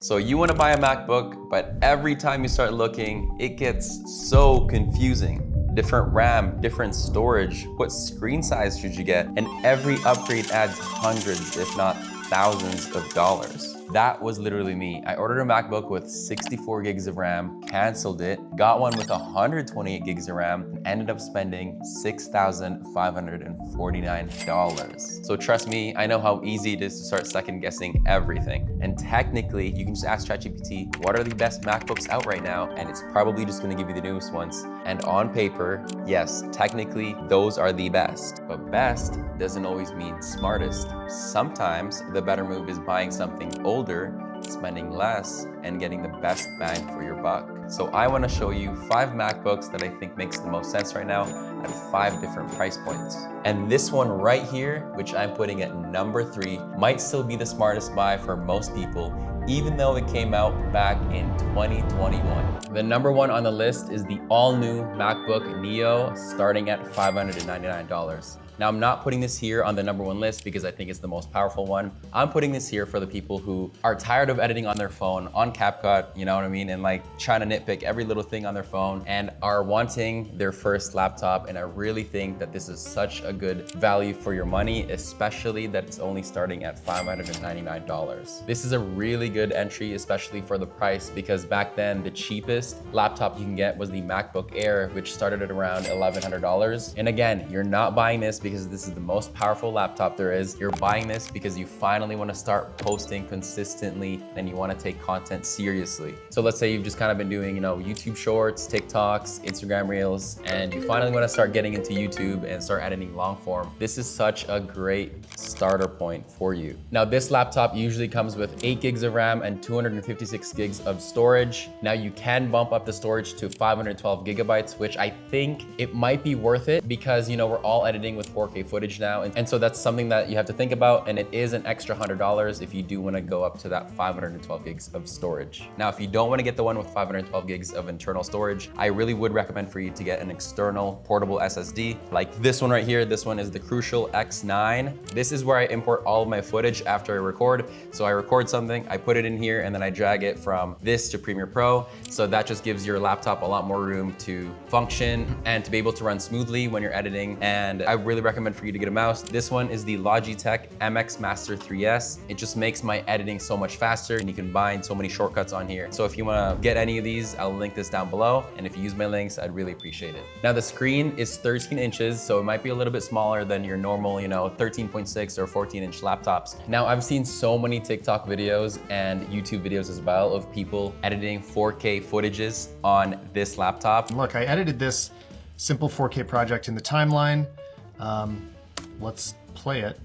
So you want to buy a MacBook, but every time you start looking, it gets so confusing. Different RAM, different storage, what screen size should you get? And every upgrade adds hundreds, if not thousands of dollars. That was literally me. I ordered a MacBook with 64 gigs of RAM, canceled it, got one with 128 gigs of RAM, and ended up spending $6,549. So trust me, I know how easy it is to start second guessing everything. And technically, you can just ask ChatGPT, what are the best MacBooks out right now? And it's probably just gonna give you the newest ones. And on paper, yes, technically, those are the best. But best doesn't always mean smartest. Sometimes the better move is buying something older, spending less, and getting the best bang for your buck. So I want to show you 5 MacBooks that I think makes the most sense right now at 5 different price points. And this one right here, which I'm putting at number 3, might still be the smartest buy for most people, even though it came out back in 2021. The number 1 on the list is the all-new MacBook Neo, starting at $599. Now, I'm not putting this here on the number 1 list because I think it's the most powerful one. I'm putting this here for the people who are tired of editing on their phone, on CapCut, you know what I mean? And like trying to nitpick every little thing on their phone and are wanting their first laptop. And I really think that this is such a good value for your money, especially that it's only starting at $599. This is a really good entry, especially for the price, because back then the cheapest laptop you can get was the MacBook Air, which started at around $1,100. And again, you're not buying this because this is the most powerful laptop there is. You're buying this because you finally want to start posting consistently and you want to take content seriously. So let's say you've just kind of been doing, YouTube Shorts, TikToks, Instagram Reels, and you finally want to start getting into YouTube and start editing long form. This is such a great starter point for you. Now, this laptop usually comes with 8 gigs of RAM and 256 gigs of storage. Now, you can bump up the storage to 512 gigabytes, which I think it might be worth it because, we're all editing with 4K footage now. And so that's something that you have to think about. And it is an extra $100 if you do want to go up to that 512 gigs of storage. Now, if you don't want to get the one with 512 gigs of internal storage, I really would recommend for you to get an external portable SSD like this one right here. This one is the Crucial X9. This is where I import all of my footage after I record. So I record something, I put it in here, and then I drag it from this to Premiere Pro. So that just gives your laptop a lot more room to function and to be able to run smoothly when you're editing. And I really recommend for you to get a mouse. This one is the Logitech MX Master 3S. It just makes my editing so much faster and you can bind so many shortcuts on here. So if you wanna get any of these, I'll link this down below. And if you use my links, I'd really appreciate it. Now the screen is 13 inches, so it might be a little bit smaller than your normal, 13.6 or 14-inch laptops. Now I've seen so many TikTok videos and YouTube videos as well of people editing 4K footages on this laptop. Look, I edited this simple 4K project in the timeline. Let's play it,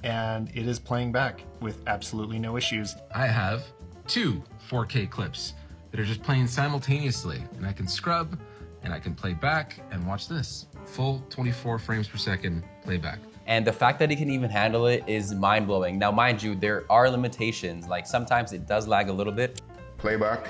and it is playing back with absolutely no issues. I have 2 4K clips that are just playing simultaneously, and I can scrub and I can play back and watch this. Full 24 frames per second playback. And the fact that it can even handle it is mind-blowing. Now, mind you, there are limitations. Like sometimes it does lag a little bit. Playback.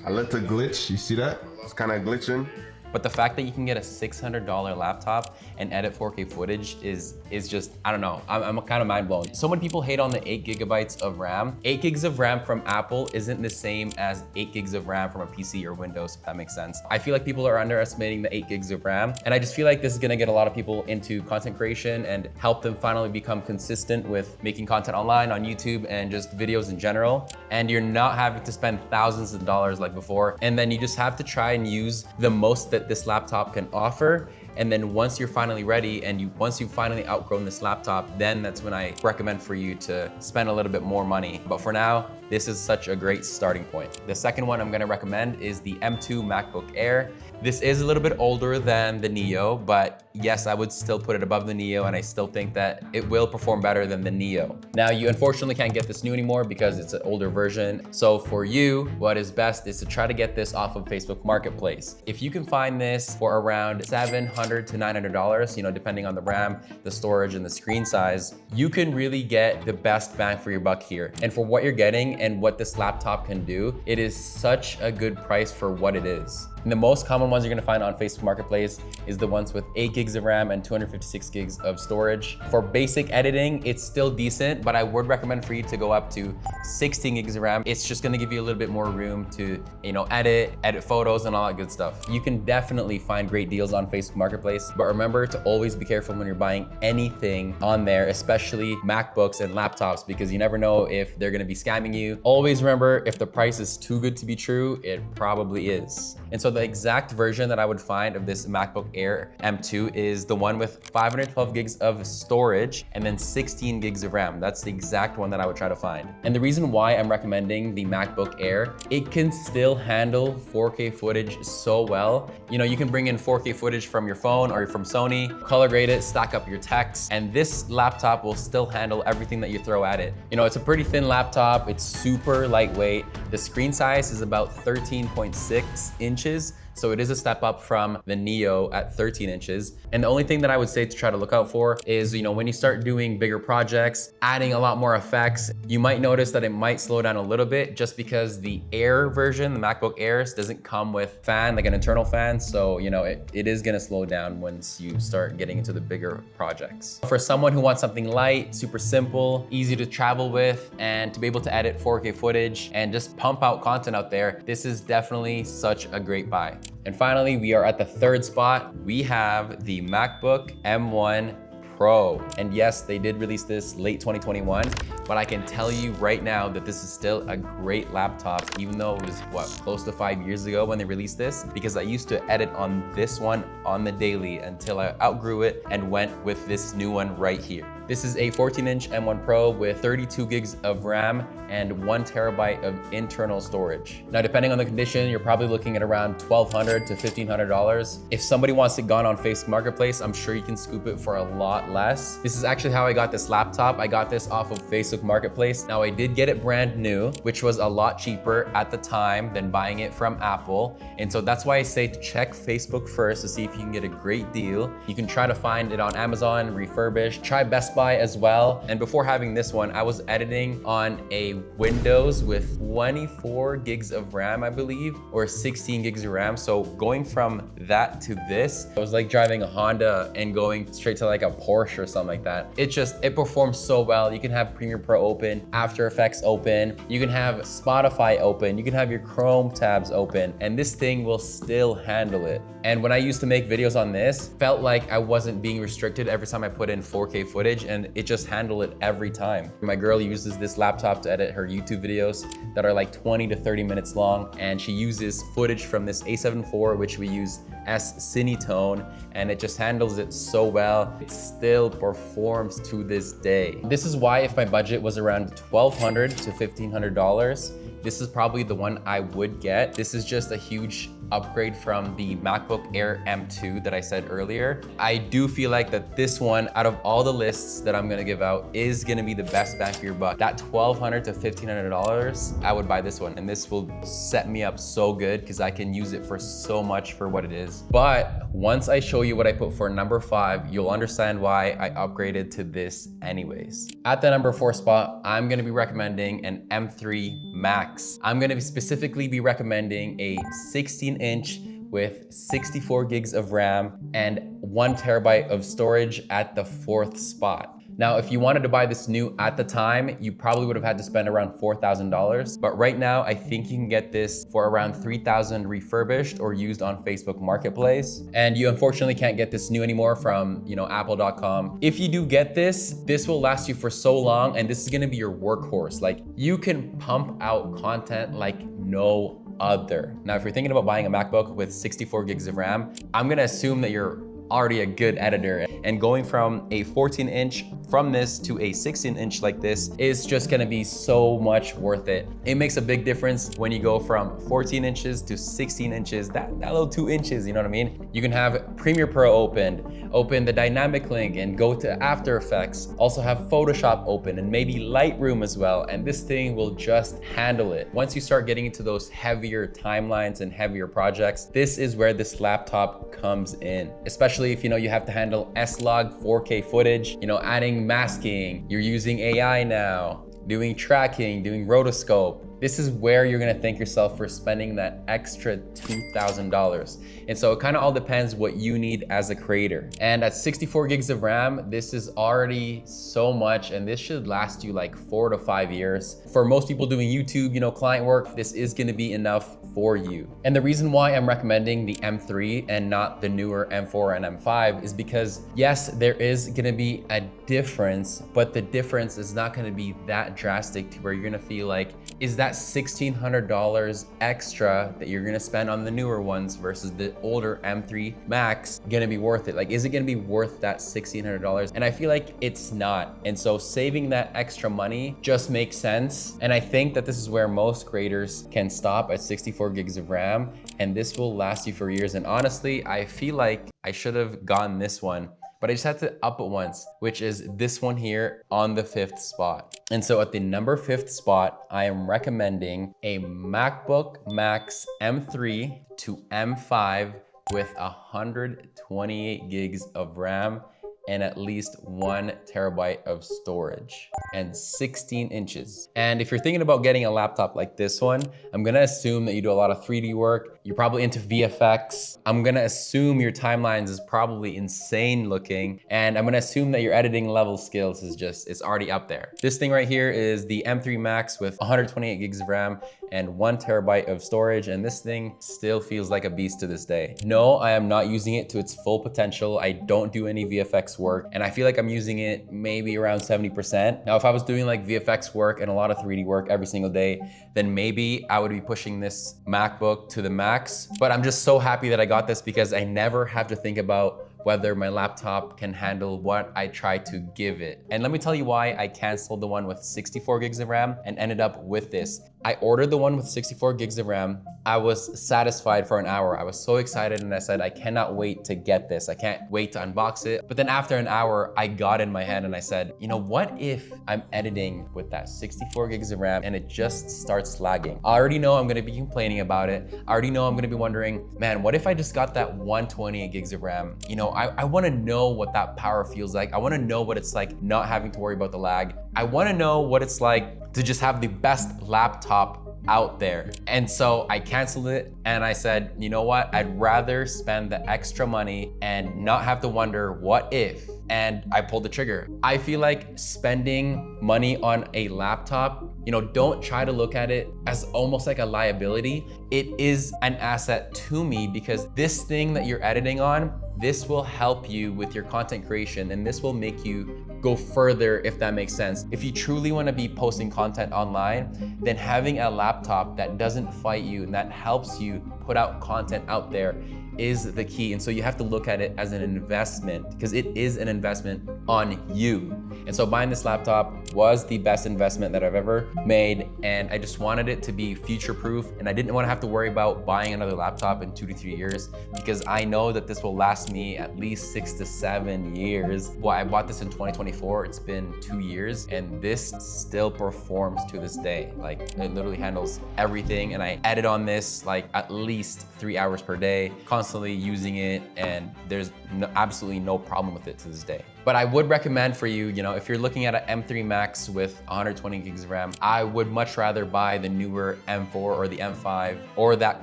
I let it glitch, you see that? It's kind of glitching. But the fact that you can get a $600 laptop and edit 4K footage is just, I don't know, I'm kind of mind blown. So many people hate on the 8 gigabytes of RAM. 8 gigs of RAM from Apple isn't the same as 8 gigs of RAM from a PC or Windows, if that makes sense. I feel like people are underestimating the 8 gigs of RAM. And I just feel like this is gonna get a lot of people into content creation and help them finally become consistent with making content online on YouTube and just videos in general. And you're not having to spend thousands of dollars like before. And then you just have to try and use the most that this laptop can offer. And then once you're finally ready and once you've finally outgrown this laptop, then that's when I recommend for you to spend a little bit more money. But for now, this is such a great starting point. The second one I'm gonna recommend is the M2 MacBook Air. This is a little bit older than the Neo, but yes, I would still put it above the Neo, and I still think that it will perform better than the Neo. Now, you unfortunately can't get this new anymore because it's an older version. So for you, what is best is to try to get this off of Facebook Marketplace. If you can find this for around $700 to $900, depending on the RAM, the storage, and the screen size, you can really get the best bang for your buck here. And for what you're getting and what this laptop can do, it is such a good price for what it is. And the most common ones you're gonna find on Facebook Marketplace is the ones with 8 gigs of RAM and 256 gigs of storage. For basic editing, it's still decent, but I would recommend for you to go up to 16 gigs of RAM. It's just gonna give you a little bit more room to, edit photos and all that good stuff. You can definitely find great deals on Facebook Marketplace, but remember to always be careful when you're buying anything on there, especially MacBooks and laptops, because you never know if they're gonna be scamming you. Always remember, if the price is too good to be true, it probably is. And so the exact version that I would find of this MacBook Air M2 is the one with 512 gigs of storage and then 16 gigs of RAM. That's the exact one that I would try to find. And the reason why I'm recommending the MacBook Air, it can still handle 4K footage so well. You can bring in 4K footage from your phone or from Sony, color grade it, stack up your text, and this laptop will still handle everything that you throw at it. It's a pretty thin laptop, it's super lightweight. The screen size is about 13.6 inches. So it is a step up from the Neo at 13 inches. And the only thing that I would say to try to look out for is, when you start doing bigger projects, adding a lot more effects, you might notice that it might slow down a little bit just because the Air version, the MacBook Airs, doesn't come with fan, like an internal fan. So, it is gonna slow down once you start getting into the bigger projects. For someone who wants something light, super simple, easy to travel with, and to be able to edit 4K footage and just pump out content out there, this is definitely such a great buy. And finally, we are at the third spot. We have the MacBook M1 Pro. And yes, they did release this late 2021, but I can tell you right now that this is still a great laptop, even though it was, close to 5 years ago when they released this, because I used to edit on this one on the daily until I outgrew it and went with this new one right here. This is a 14-inch M1 Pro with 32 gigs of RAM and 1 terabyte of internal storage. Now, depending on the condition, you're probably looking at around $1,200 to $1,500. If somebody wants it gone on Facebook Marketplace, I'm sure you can scoop it for a lot less. This is actually how I got this laptop. I got this off of Facebook Marketplace. Now, I did get it brand new, which was a lot cheaper at the time than buying it from Apple. And so that's why I say to check Facebook first to see if you can get a great deal. You can try to find it on Amazon, refurbished, try Best Buy as well. And before having this one, I was editing on a Windows with 24 gigs of RAM, I believe, or 16 gigs of RAM. So going from that to this, it was like driving a Honda and going straight to like a Porsche or something like that. It performs so well. You can have Premiere Pro open, After Effects open, you can have Spotify open, you can have your Chrome tabs open, and this thing will still handle it. And when I used to make videos on this, felt like I wasn't being restricted every time I put in 4K footage, and it just handled it every time. My girl uses this laptop to edit her YouTube videos that are like 20 to 30 minutes long, and she uses footage from this A7 IV, which we use S Cinetone, and it just handles it so well. It still performs to this day. This is why if my budget was around $1,200 to $1,500, this is probably the one I would get. This is just a huge upgrade from the MacBook Air M2 that I said earlier. I do feel like that this one, out of all the lists that I'm gonna give out, is gonna be the best bang for your buck. That $1,200 to $1,500, I would buy this one. And this will set me up so good because I can use it for so much for what it is. But once I show you what I put for number 5, you'll understand why I upgraded to this anyways. At the number 4 spot, I'm gonna be recommending an M3 Max. I'm gonna specifically be recommending a 16-inch with 64 gigs of RAM and 1 terabyte of storage at the 4th spot. Now, if you wanted to buy this new at the time, you probably would have had to spend around $4,000. But right now, I think you can get this for around $3,000 refurbished or used on Facebook Marketplace. And you unfortunately can't get this new anymore from, Apple.com. If you do get this will last you for so long, and this is gonna be your workhorse. Like, you can pump out content like no other. Now, if you're thinking about buying a MacBook with 64 gigs of RAM, I'm gonna assume that you're already a good editor, and going from a 14-inch from this to a 16-inch like this is just gonna be so much worth it. It makes a big difference when you go from 14 inches to 16 inches, that little 2 inches, you know what I mean? You can have Premiere Pro open the dynamic link and go to After Effects, also have Photoshop open and maybe Lightroom as well, and this thing will just handle it. Once you start getting into those heavier timelines and heavier projects, this is where this laptop comes in, especially if you have to handle S-Log 4K footage, adding masking, you're using AI now, doing tracking, doing rotoscope. this is where you're gonna thank yourself for spending that extra $2,000. And so it kind of all depends what you need as a creator. And at 64 gigs of RAM, this is already so much, and this should last you like 4 to 5 years. For most people doing YouTube, you know, client work, this is gonna be enough for you. And the reason why I'm recommending the M3 and not the newer M4 and M5 is because yes, there is gonna be a difference, but the difference is not gonna be that drastic to where you're gonna feel like, is that $1,600 extra that you're gonna spend on the newer ones versus the older M3 Max gonna be worth it? Like, is it gonna be worth that $1,600? And I feel like it's not. And so saving that extra money just makes sense. And I think that this is where most creators can stop at 64 gigs of RAM, and this will last you for years. And honestly, I feel like I should have gotten this one, but I just had to up it once, which is this one here on the 5th spot. And so at the number 5th spot, I am recommending a MacBook Max M3 to M5 with 128 gigs of RAM and at least 1 terabyte of storage and 16 inches. And if you're thinking about getting a laptop like this one, I'm gonna assume that you do a lot of 3D work. You're probably into VFX. I'm gonna assume your timelines is probably insane looking. And I'm gonna assume that your editing level skills is just, it's already up there. This thing right here is the M3 Max with 128 gigs of RAM and 1 terabyte of storage. And this thing still feels like a beast to this day. No, I am not using it to its full potential. I don't do any VFX work, and I feel like I'm using it maybe around 70%. Now, if I was doing like VFX work and a lot of 3D work every single day, then maybe I would be pushing this MacBook to the max. But I'm just so happy that I got this because I never have to think about whether my laptop can handle what I try to give it. And let me tell you why I canceled the one with 64 gigs of RAM and ended up with this. I ordered the one with 64 gigs of RAM. I was satisfied for an hour. I was so excited and I said, I cannot wait to get this. I can't wait to unbox it. But then after an hour, I got in my head and I said, you know, what if I'm editing with that 64 gigs of RAM and it just starts lagging? I already know I'm gonna be complaining about it. I already know I'm gonna be wondering, man, what if I just got that 128 gigs of RAM? You know, I wanna know what that power feels like. I wanna know what it's like not having to worry about the lag. I wanna know what it's like to just have the best laptop out there. And so I canceled it and I said, you know what? I'd rather spend the extra money and not have to wonder what if, and I pulled the trigger. I feel like spending money on a laptop, you know, don't try to look at it as almost like a liability. It is an asset to me because this thing that you're editing on, this will help you with your content creation and this will make you go further, if that makes sense. If you truly want to be posting content online, then having a laptop that doesn't fight you and that helps you put out content out there is the key. And so you have to look at it as an investment because it is an investment on you. And so buying this laptop was the best investment that I've ever made. And I just wanted it to be future-proof. And I didn't want to have to worry about buying another laptop in 2 to 3 years because I know that this will last me at least 6 to 7 years. Well, I bought this in 2024. It's been 2 years and this still performs to this day. Like it literally handles everything. And I edit on this like at least 3 hours per day, constantly using it, and there's absolutely no problem with it to this day. But I would recommend for you, you know, if you're looking at an M3 Max with 120 gigs of RAM, I would much rather buy the newer M4 or the M5 or that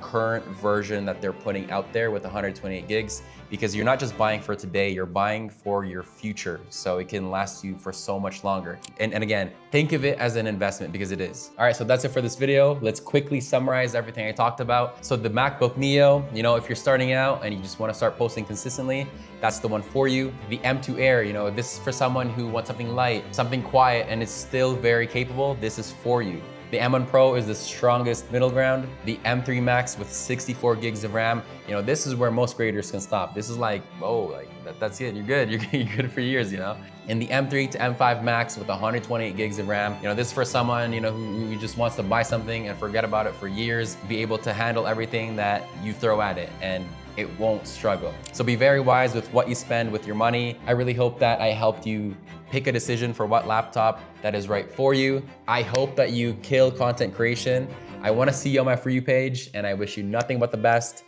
current version that they're putting out there with 128 gigs, because you're not just buying for today, you're buying for your future. So it can last you for so much longer. And again, think of it as an investment because it is. All right, so that's it for this video. Let's quickly summarize everything I talked about. So the MacBook Neo, you know, if you're starting out and you just want to start posting consistently, that's the one for you. The M2 Air, you know, this is for someone who wants something light, something quiet, and it's still very capable. This is for you. The M1 Pro is the strongest middle ground. The M3 Max with 64 gigs of RAM, you know, this is where most creators can stop. This is like, oh, like that's it, you're good. You're good for years, you know? And the M3 to M5 Max with 128 gigs of RAM, you know, this is for someone, you know, who just wants to buy something and forget about it for years, be able to handle everything that you throw at it, and it won't struggle. So be very wise with what you spend with your money. I really hope that I helped you pick a decision for what laptop that is right for you. I hope that you kill content creation. I want to see you on my For You page, and I wish you nothing but the best.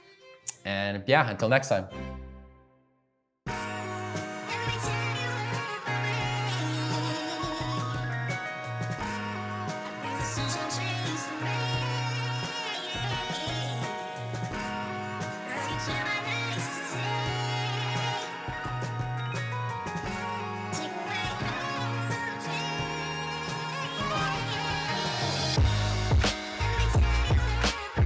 And yeah, until next time.